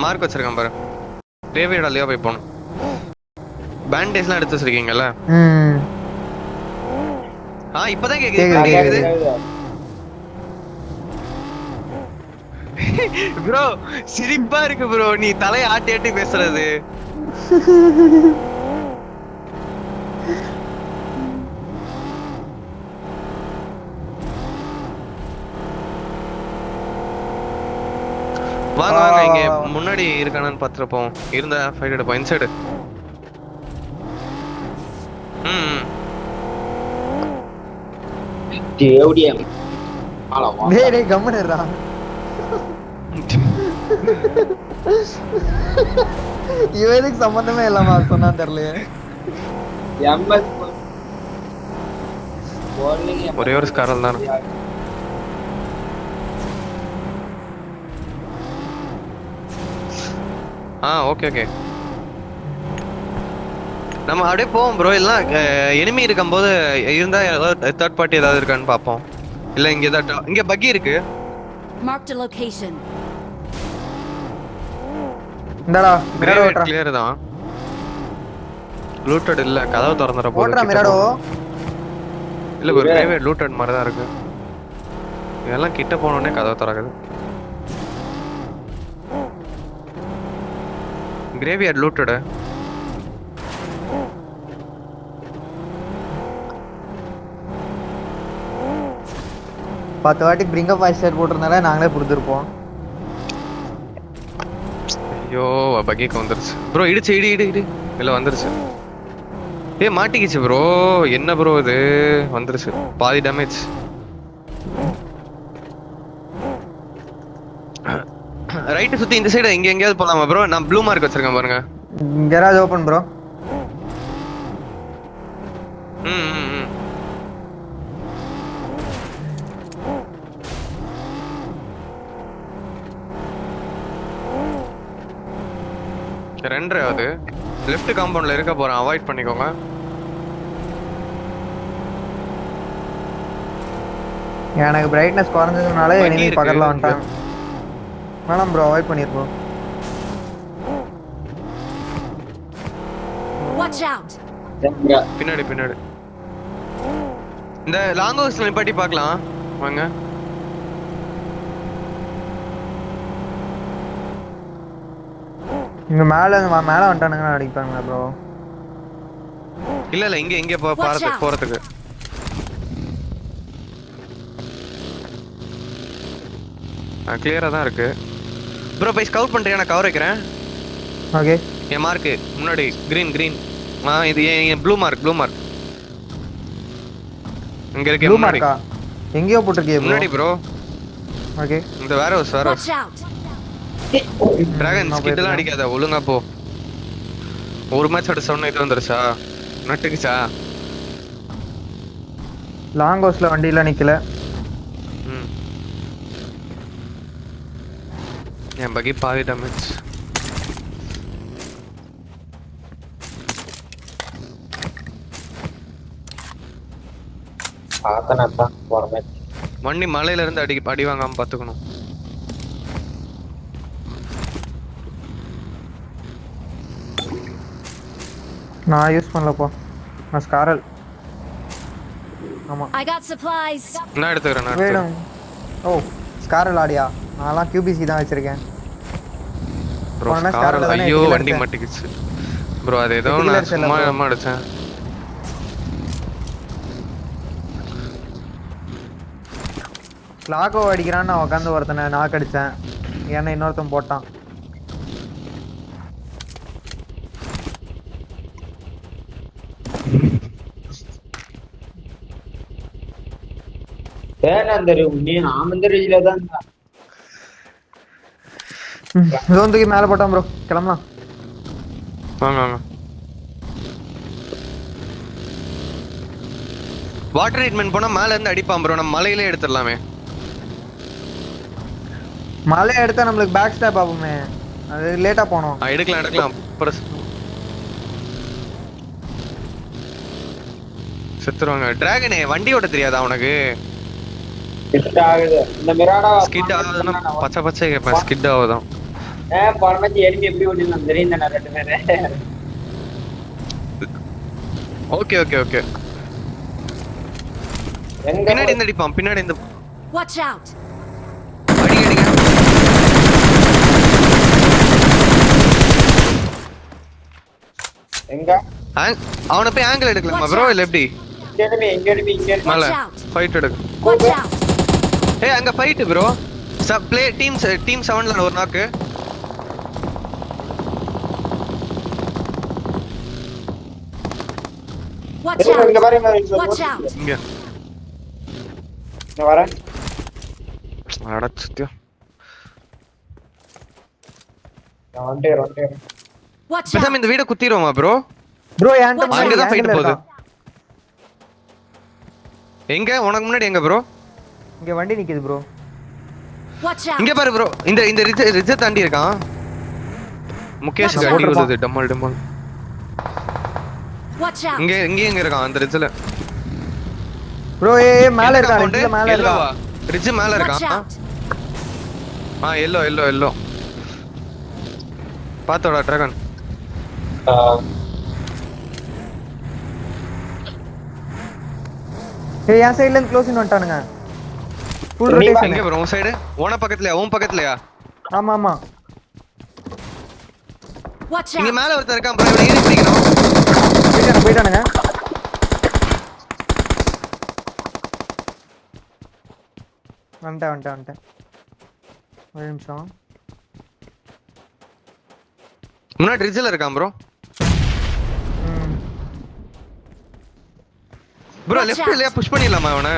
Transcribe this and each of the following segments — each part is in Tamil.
மார்க் வச்சிருக்கேன் பாரு. டேவிட் அலியா போய் போணும். பேண்டேஜ்லாம் எடுத்து வச்சிருக்கீங்கல்ல? இப்பதான் கேக்குது. ப்ரோ சிரிப்பா இருக்கு ப்ரோ, நீ தலையை ஆட்டி ஆட்டி பேசுறது. வாங்க வாங்க, இங்க முன்னாடி இருக்கானு பாத்துருப்போம். இருந்தா ஃபைட் எடுப்போம். இன்சைடு. டிஓடிஎம் ஆளவா டேய் கம்மனேறா. இவனுக்கு சம்பந்தமே இல்லாம சொன்னா தெரியலையே. எம்எஸ் ஒரே ஒரு ஸ்காரல் தான். ஓகே ஓகே, நம்ம அப்படியே போவோம் ப்ரோ. எல்லாம் எனிமி இருக்கும்போது இருந்தா தேர்ட் பார்ட்டி ஏதாவது இருக்கான்னு பாப்போம். இல்ல இங்க ஏதாவது, இங்க பக்கி இருக்கு. Mark the location. இந்தடா மிராடோ ஓட்றா. கிளியர் தான். லூட்டட் இல்ல, கதவு திறந்தற போல. ஓட்றா மிராடோ. இல்ல ஒரு கிரேவேட் லூட்டட் மாதிரி தான் இருக்கு. இதெல்லாம் கிட்ட போனோனே கதவு திறக்குது. Graveyard looted. பத்து வாட்டி பிரிங் அப் வாய்ஸ் செட் போட்டிருந்தாலே நாங்களே புடிச்சிருப்போம். ஐயோ பக்கிக்கு வந்துருச்சு ப்ரோ. இடிச்சு இடி இடி இடி இல்ல வந்துருச்சு. மாட்டிக்கிச்சு ப்ரோ. என்ன ப்ரோ இது, வந்துருச்சு பாதி டேமேஜ். ரைட் சுத்தி இந்த சைடு இங்க எங்கயாவது போலாமா ப்ரோ? நான் ப்ளூ மார்க் வச்சிருக்கேன் பாருங்க. Garage open bro. ரெண்டாவது லெஃப்ட் காம்பவுண்ட்ல இருக்க போறேன், அவாய்ட் பண்ணிக்கோங்க. எனக்கு பிரைட்னஸ் குறைஞ்சதுனால எனிமி பக்கத்துல வந்துட்டான். வேணாம் ப்ரோ, அவாய்ட் பண்ணிருப்போம். Watch out. பின்னாடி பின்னாடி இந்த லாங் ஹவுஸ்ல நிப்பாட்டி பார்க்கலாம் வாங்க. இங்க மேல வந்துட்டானுங்க, அடிப்பாங்களா ப்ரோ? இல்ல இல்ல, இங்க இங்க போறதுக்கு. கிளியரா தான் இருக்கு ப்ரோ. போய் ஸ்கவுட் பண்றியா? நான் கவர் வைக்கிறேன். ஓகே. என் மார்க் முன்னாடி கிரீன் கிரீன். இது என் ப்ளூ மார்க். ப்ளூ மார்க் இங்க இருக்கு முன்னாடி. எங்கயோ போட்டுருக்கீங்க முன்னாடி ப்ரோ. ஓகே. இந்த வேற ஹவுஸ். டிராகன் ஸ்கிட்லாம் அடிக்காத, ஒழுங்கா போ. ஒரு மேட்ச் அடிச்ச உடனே இது வந்துருச்சா? நட்டுக்குச்சா? லாங் ஹவுஸ்ல வண்டியில நிக்கல. என் பக்கி பாதி டேமேஜ். வண்டி மலையில இருந்து அடி வாங்காம பாத்துக்கணும். நான் யூஸ் பண்ணலப்பா, நான் ஸ்காரல். ஆமா I got supplies. நான் எடுத்துக்கிறேன். வேணும். ஓ ஸ்காரல் ஆடியா? நான்லாம் QBC தான் வச்சிருக்கேன் ப்ரோ. ஸ்காரல் ஐயோ வண்டி மாட்டிக்கிச்சு ப்ரோ. அது ஏதோ நான் சும்மா அடிச்சேன். லாகோ அடிக்கிறான்னு நான் உட்காந்து ஒருத்தனை நாக் அடிச்சேன். ஏன்னா இன்னொருத்தன் போட்டான். தூக்கி மேல போட்டான் ப்ரோ. கிளம்பலாம் வாங்க வாங்க. வாட்டர் ட்ரீட்மெண்ட் போனா மேல இருந்து அடிப்பான் ப்ரோ. நம்ம மலையிலே எடுத்துடலாமே. மலை எடுத்தா நம்மளுக்கு பேக் ஸ்டாப் ஆகுமே, அது லேட்டா போனோம். எடுக்கலாம். செத்துருவாங்க. டிராகனே வண்டி ஓட்ட தெரியாதா உனக்கு? ஸ்கிட் ஆகுது. இந்த மிராடா ஸ்கிட் ஆகுதுன்னா பச்சை கேப்பேன். ஸ்கிட் ஆகுதான். போன மேட்ச் எனிமி எப்படி ஓடிலாம் தெரியும் தானே 2 பேரு. Okay okay okay. எங்க பின்னாடி இந்த அடிப்பான், பின்னாடி இந்த Watch out! அடி அடிங்க. எங்க அவனை போய் ஆங்கிள் எடுக்கலாமா ப்ரோ இல்ல எப்படி? இங்க enemy மேல Watch out! ஃபைட் எடுக்கு. Watch out! ஏய் அங்க ஃபைட் ப்ரோ. ப்ளே டீம் 7ல ஒரு நாக்கு. Watch இங்க out! பாருங்க Watch out! இங்க நான் வரேன். அடச்சுத்தியா. நான் வந்துட்டேன். Watch பேசாம out! இந்த வீட குத்திரோமா ப்ரோ? ப்ரோ ஏன்ட்ட Watch அங்க தான் ஃபைட் angle போகுது. இருக்கான். எங்க உனக்கு முன்னாடி எங்க ப்ரோ? இங்க வண்டி நிக்குது ப்ரோ. Watch out! இங்க பாரு ப்ரோ. இந்த ரிஜ தாண்டி இருக்கான். முகேஷ் Watch அடி out. விழுது டம்மல் டம்மல். Watch out! இங்க இருக்கான் அந்த ரிஜ்ல. ப்ரோ மேல இருக்கான், ரிட்ஜ்ல மேல இருக்கான். ரிஜ் மேல Watch இருக்கான். out! எல்லோ. பாத்தோடா டிராகன். ஏய் என் சைடுல இருந்து க்ளோஸ் இன் வந்துட்டானுங்க. ஃபுல் நீ ரொட்டேஷன். எங்க ப்ரோ உன் சைடு? உன பக்கத்துலயா? உன் பக்கத்துலயா? ஆமா ஆமா. Watch இங்க out! மேல ஒருத்தன் இருக்கான் ப்ரோ. இவனை ஏறி பிடிக்கணும். போயிட்டானுங்க. வந்துட்டேன். ஒரு நிமிஷம். முன்னாடி ரிஜ்ல இருக்கான் bro. Bro Watch left out. இல்லையா? புஷ் பண்ணிடலாமா அவனை?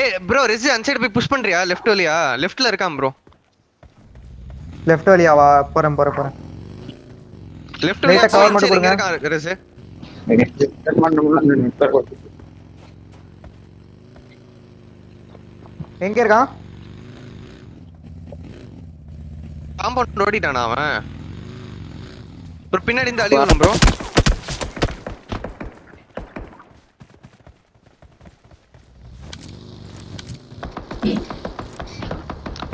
ஏய் ப்ரோ ரிஜ் அந்த சைடு போய் புஷ் பண்றியா? லெஃப்ட் வழியா? லெஃப்ட்ல இருக்கான் ப்ரோ. லெஃப்ட் வழியாவா? போறேன். லெஃப்ட் Right வழியா ஆ cover cover மட்டும் கொடுங்க. இருக்கான் ரிஜ். எங்க இருக்கான்? காம்பவுண்ட் ஓடிட்டானா அவன்? ப்ரோ பின்னாடி இந்த அடி வரும் ப்ரோ.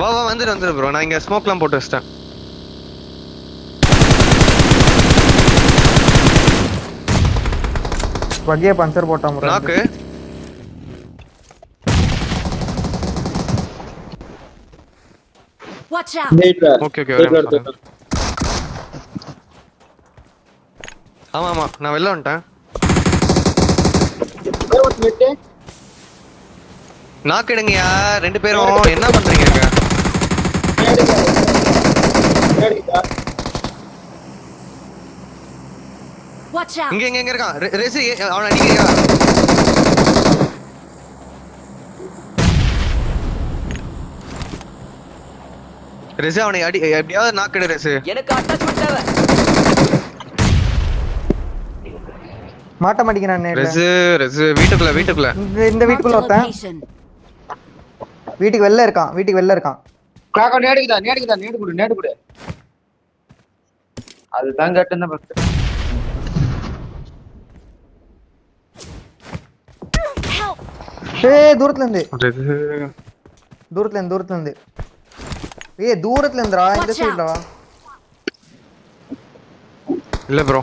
வா வந்துரு ப்ரோ. நான் இங்க ஸ்மோக்லாம் போட்டு வச்சிட்டேன். வண்டியை பஞ்சர் போட்டான் ப்ரோ. நாக்கு Watch out! ஓகே ஒரே நிமிஷம். ஆமா நான் வெளில வந்துட்டேன். நாக்கு எடுங்கயா ரெண்டு பேரும். என்ன பண்றீங்க இங்க? Watch out! இங்க இருக்கான். ரெசி அவன அடிக்கறியா? ரெசி அவனை அடி எப்படியாவது நாக்கு எடு ரெசி. எனக்கு அட்டாச்மென்ட் தேவை. மாட்ட மாட்டேங்கிறான் நேர்ல. ரெசி வீட்டுக்குள்ள இந்த வீட்டுக்குள்ள Marked a ஒருத்தன். location. வீட்டுக்கு வெளில இருக்கான். காக்கா நேடு குடு. அதுதான் கேட்டேன் ஃபர்ஸ்ட். Help! ஏய் தூரத்துல இருந்து. ரெசி ஏய் தூரத்துல இருந்துடா. இந்த Watch சைடுல வா. இல்ல ப்ரோ.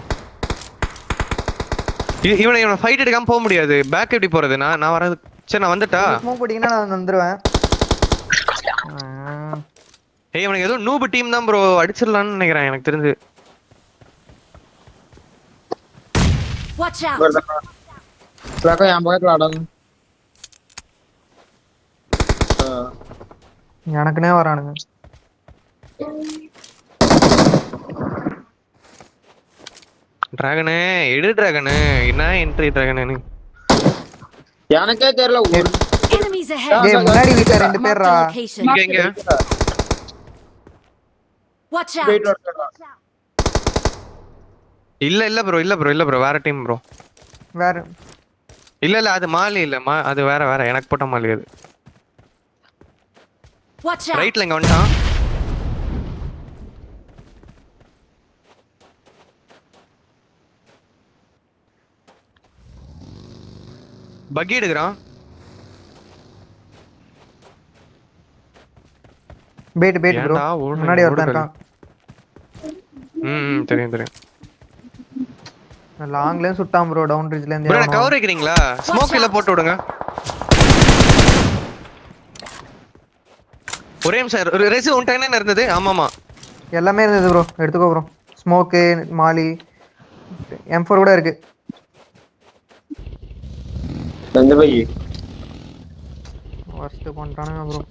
இவனை ஃபைட் எடுக்காம போக முடியாது. பேக் எப்படி போறது? நான் வரது. சரி நான் வந்துட்டா. ஸ்மோக் போட்டீங்கன்னா நான் வந்துருவேன். ஏய் இவனுக்கு ஏதோ நூபு டீம் தான் ப்ரோ. அடிச்சிடலாம்னு நினைக்கிறேன் எனக்கு தெரிஞ்சு. Watch out! காக்கா என் பக்கத்துல ஆடாது. எனக்குனே வரானுங்க. டிராகனே எடு டிராகனே. என்ன என்ட்ரி டிராகனே? எனக்கே தெரியல. Enemies ahead! ஏய் முன்னாடி வீட்ல ரெண்டு Marked பேர்ரா. a location. இங்க Watch out! இல்ல ப்ரோ வேற டீம் ப்ரோ. வேற இல்ல அது மாலி இல்ல. அது வேற எனக்கு போட்ட மாலி அது. Watch out! ரைட்ல இங்க வந்துட்டான். பக்கி எடுக்கிறான். பேட் ப்ரோ ஏன்டா ஓடுறீங்க? முன்னாடி ஒருத்தன் ஓடுகள். இருக்கான். தெரியும் தெரியும். லாங்லயும் சுட்டான் ப்ரோ, டவுன் ரிட்ஜ்ல இருந்து ப்ரோ எவனோ. கவர் வைக்கிறீங்களா? ஸ்மோக் இல்ல போட்டு விடுங்க. ஒரே நிமிஷம் ரெசி உன்கிட்ட என்ன இருந்தது? ஆமாமா எல்லாமே இருந்தது ப்ரோ, எடுத்துக்கோ ப்ரோ. ஸ்மோக்கு, மாலி, M4 கூட இருக்கு. எந்த பை வர்ஸ்ட் பண்ணிட்டானுங்க ப்ரோ.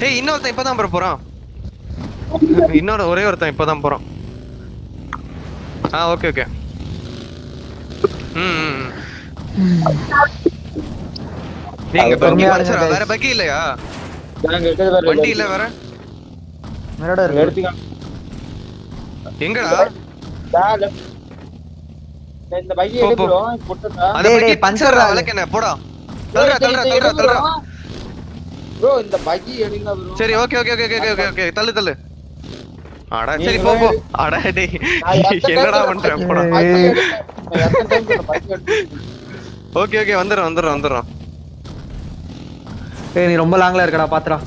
ஏய் இன்னொருத்தன் இப்பதான் ப்ரோ போறான். ஒரே ஒருத்தன் இப்பதான் போறான். Okay okay. நீங்க பொறுமையா இருங்க பக்கி guys. வேற பக்கி இல்லையா? நாங்க இருக்கிறது வேற வண்டி இல்ல வேற? மிரடா இருக்கு. எடுத்துக்கலாம். எங்கடா? இந்த பையை போ, போ. எடுக்கிறோம் போட்டுட்டா. அந்த டேய், பக்கி டேய், பஞ்சர் பஞ்சர் ஆகுது. வலக்கென்ன போடா. தள்ளுடா. ப்ரோ இந்த பையை எடுங்க ப்ரோ. சரி okay okay okay okay okay okay தள்ளு. அட சரி போ போ. அட டேய் என்னடா பண்ற போடா. ஓகே ஓகே வந்துறோம். ஏய் நீ ரொம்ப லாங்ல இருக்கடா, பாத்துடா.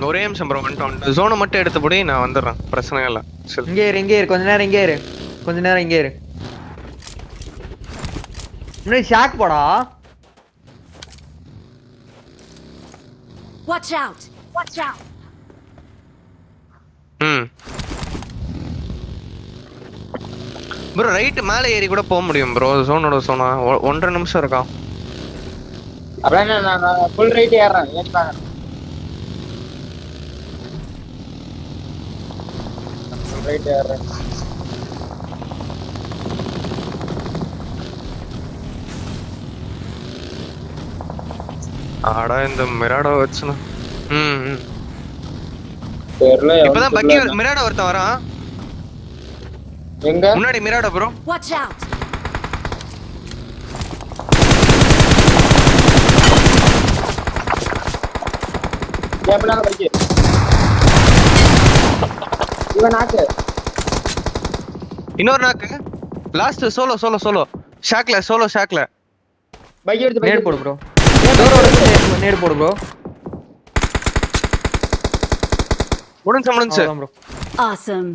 ஒரே நிமிஷம் ப்ரோ வந்துட்டோம். ஜோனை மட்டும் எடுத்துபடி நான் வந்துடுறேன். பிரச்சனை இல்ல. சரி இங்கே இரு கொஞ்ச நேரம் இங்கே இரு. முன்னாடி ஷாக் போடா. Watch out! ப்ரோ ரைட் மேலே ஏறி கூட போக முடியும் ப்ரோ. ஜோனோட ஜோனா 1.5 நிமிஷம் இருக்கா. அப்படியே நான் ஃபுல் ரைட் ஏறேன். ஏன் பாக்குறேன் ஃபுல் ரைட் ஏறேன். ஆடா இந்த மிராடோ வச்சுனா. தெரியல. இப்பதான் பக்கி மிராடோ ஒருத்தன் வரான். எங்க முன்னாடி மிராடோ ப்ரோ. Watch out! கேப்லாக பைக்கு. இவன் நாக்கு. இன்னொரு நாக்கு. Last solo ஷாக்ல. பைக் எடுத்து நேடு பைக் போடு ப்ரோ. டோரோட நேடு போடு ப்ரோ. முடிஞ்சு ப்ரோ. Awesome!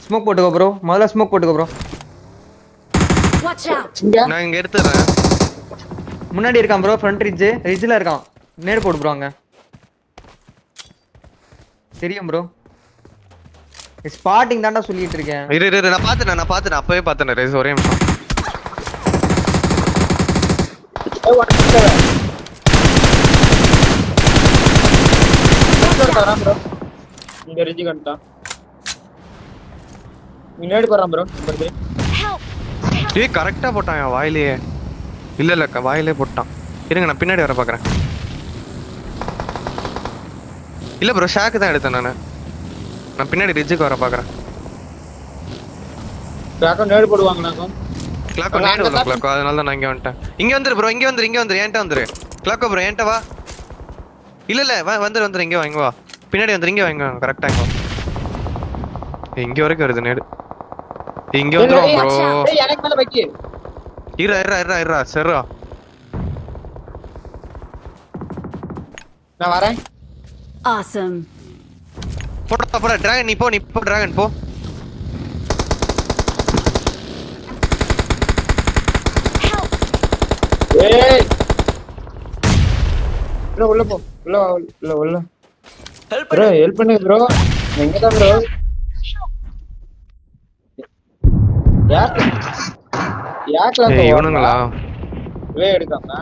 ஸ்மோக் போட்டுக்கோ ப்ரோ. முதல்ல ஸ்மோக் போட்டுக்கோ ப்ரோ. Watch out! இங்க நான் இங்க எடுத்துறேன். முன்னாடி இருக்கான் ப்ரோ, ஃப்ரண்ட் ரிட்ஜ்ல இருக்கான். நேடு போடு ப்ரோ அங்க. தெரியும் ப்ரோ. ஸ்பாட்டிங் தான்டா சொல்லிட்டு இருக்கேன். இரு நான் பாத்துட்டேன் அப்பவே பாத்துட்டேன். ரேஸ் ஒரே நிமிஷம். வரான் ப்ரோ. இங்க ரிஜி கண்டான். முன்னாடி போறான் ப்ரோ. நம்பர் 3. Help! ஏய் கரெக்ட்டா போட்டான் என் வாயிலேயே. இல்ல வாயிலே போட்டான். இருங்க நான் பின்னாடி வர பாக்குறேன். இல்ல ப்ரோ ஷாக் தான் எடுத்தேன் நான் பின்னாடி ரிட்ஜுக்கு வர பாக்குறேன். கிளாக் நேடு போடுவாங்க நாங்க. கிளாக்கோ நேடு வரும் கிளாக்கோ, அதனால தான் நான் இங்க வந்துட்டேன். இங்க வந்துரு ப்ரோ, இங்க வந்துரு என்கிட்ட வந்துரு. கிளாக்கோ ப்ரோ என்கிட்ட வா. இல்ல வந்துரு இங்க வா. பின்னாடி வந்துரு, இங்க வாங்க கரெக்டா இங்க. இங்க வரைக்கும் வருது நேடு. இங்க வந்துரும் ப்ரோ. ஏய் எனக்கு மேல பைக். இறா சரா. நான் வரேன். Awesome! போடா டிராகன் நீ போ டிராகன் போ. Help! ஏய் உள்ள போ. உள்ள. ப்ரோ ஹெல்ப் பண்ணு ப்ரோ. எங்க தான் ப்ரோ? யாக்ல ஏய் இவனுங்களா? வே எடுக்காம.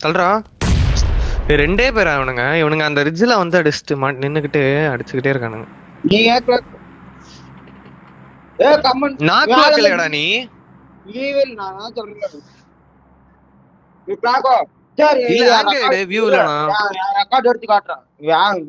தல்றா. ரெண்டே பேர் இவனுங்க அந்த ரிட்ஜ்ல வந்து அடிச்சிட்டு நின்னுக்கிட்டு அடிச்சுக்கிட்டே இருக்கானுங்க. நீ யாக்ல? கம்மன் நாக்கு இல்லடா நீ. ஈவில் நான் சொல்றேன். நீ பிளாகோ. சரி இல்ல ஆங்க வியூல நான் ரெக்கார்ட் எடுத்து காட்றேன். ம்